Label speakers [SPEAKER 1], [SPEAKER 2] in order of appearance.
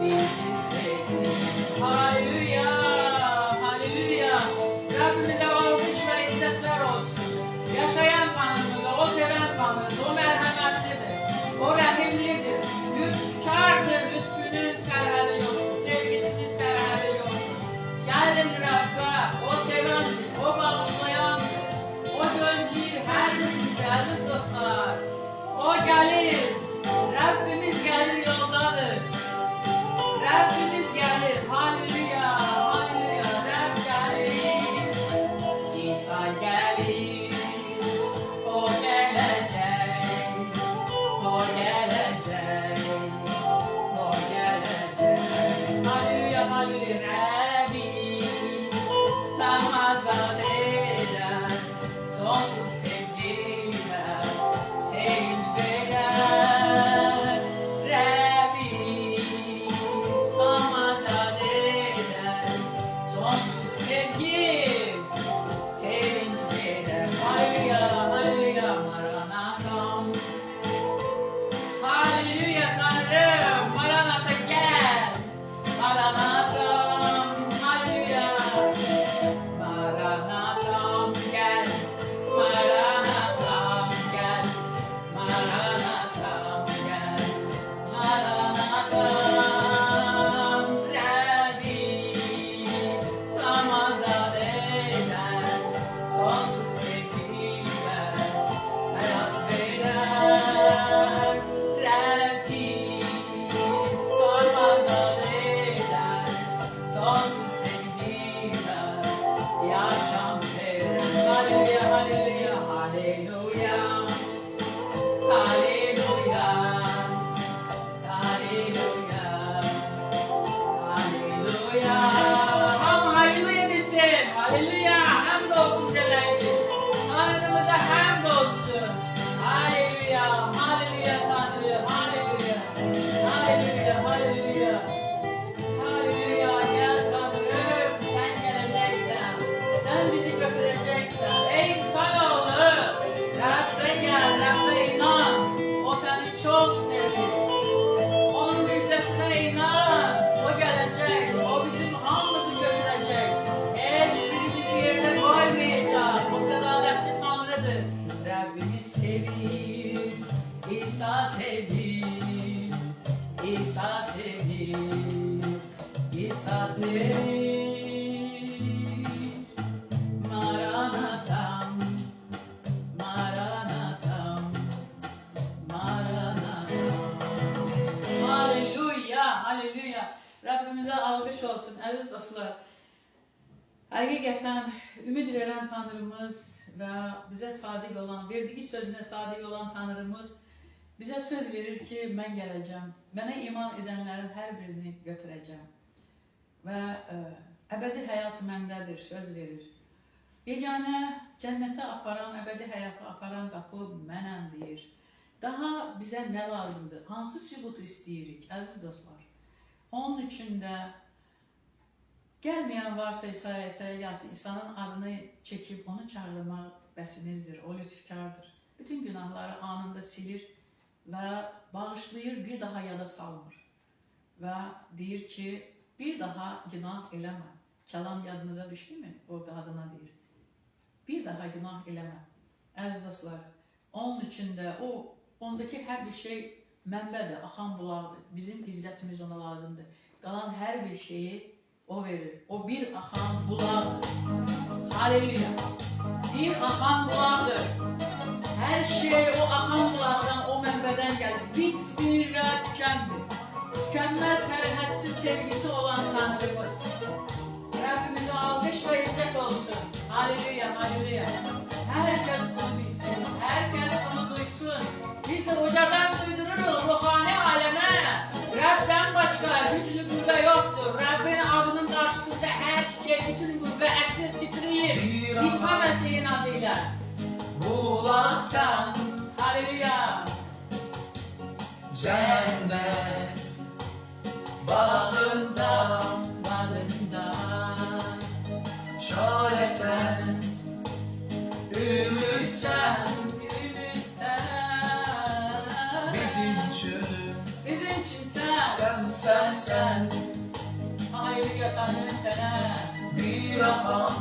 [SPEAKER 1] bizi sevdi. Haleluya, haleluya. Rabbimize alkış ve izzetler olsun. Yaşayan Tanrımız, o seven Tanrımız, o merhametlidir, o rahimlidir, lütfkardır, lütfunun sərhədi yoktur, sevgisinin sərhədi yoktur. Gəlin Rabbə, o sevendir, o bağışlayandır, o gözləyir hər birimizi, əziz dostlar. O gəlir, Rabbimiz gəlir yoldadır. Rabbimiz gəlir, haleluya, haleluya, Rəbb gəlir, İsa gəlir, o gələcək, o gələcək, o gələcək, haleluya, haleluya, Rəbbi, sən azad edən, sonsuz sevgilə, sevinç verən, Rəbbi, sən azad edən, sonsuz sevgi, sevinç verən, haleluya, haleluya, Maranatam, haleluya Tanrım, Maranata gel, Maranatam, haleluya, Maranatam gel, Maranatam gel, Maranatam gel, Maranatam, Rabbi, sən azad edən, sonsuz sevgilə, həyat verən, Rabbi, sən azad edən, sonsuz sevgilə, yaşam verən, haleluya, haleluya, haleluya, haleluya, haleluya, haleluya, hamı haleluya desin, haleluya, hamd olsun demektir, Tanrımıza hamd olsun, haleluya, haleluya Tanrı, haleluya, haleluya, haleluya, haleluya, gel Tanrım, sen geleceksen, sen bizi götüreceksen, ey insanoğlu, Rabbe gel, Rabbe inan, o seni çok seviyor, onun müjdesine inan, o gelecek, o bizim hamımızı götürecek, hiçbirimizi yerine koymayacak, o sadaletli Tanrı'dır. Rabbimiz sevir, İsa sevir, İsa sevir, İsa sevir, Maranatam, Maranatam, Maranatam. Haleluya, haleluya. Rabbimize alkış olsun aziz dostlar. Həqiqətən ümid verən Tanrımız və bizə sadiq olan, verdiyi sözünə sadiq olan Tanrımız bizə söz verir ki, mən gələcəm, mənə iman edənlərin hər birini götürəcəm və əbədi həyat məndədir, söz verir. Yeganə cənnətə aparan, əbədi həyata aparan qapı mənəm deyir. Daha bizə nə lazımdır? Hansı sübutu istəyirik, əziz dostlar? Onun üçün də gəlməyən varsa İsa'ya gəlsin, İsa'nın adını çəkib onu çağırmaq bəsinizdir, o lütfkardır. Bütün günahları anında silir və bağışlayır, bir daha yada salmır. Və deyir ki, bir daha günah eləmə. Kəlam yadınıza düşdü mü? O qadına deyir. Bir daha günah eləmə. Əziz dostlar, onun üçün də ondaki hər bir şey mənbədir, axan bulaqdır. Bizim izzətimiz ona lazımdır. Qalan hər bir şeyi o verir. O bir axan bulaqdır. Haleluya. Bir axan bulaqdır. Hər şey o axan bulaqdan, o mənbədən gəlir. Bitmir və tükənmir. Tükənməz, sərhədsiz sevgisi olan Tanrımız. Rabbimize alkış ve izzet olsun. Haleluya, haleluya. Herkes bunu bilsin, herkes bunu duysun. Biz de ucadan duydururuz ruhani aleme. Rab'den başka güçlü qüvvə yoktur. Rabbin adının karşısında her şey, bütün qüvvə əsir titriyir. İsa Mesih'in adıyla. Bulansan, haleluya. Cennet bağında, şöyle sen, ümit sen, bizim için sen sensen. Hayır yatanın sene
[SPEAKER 2] bir akan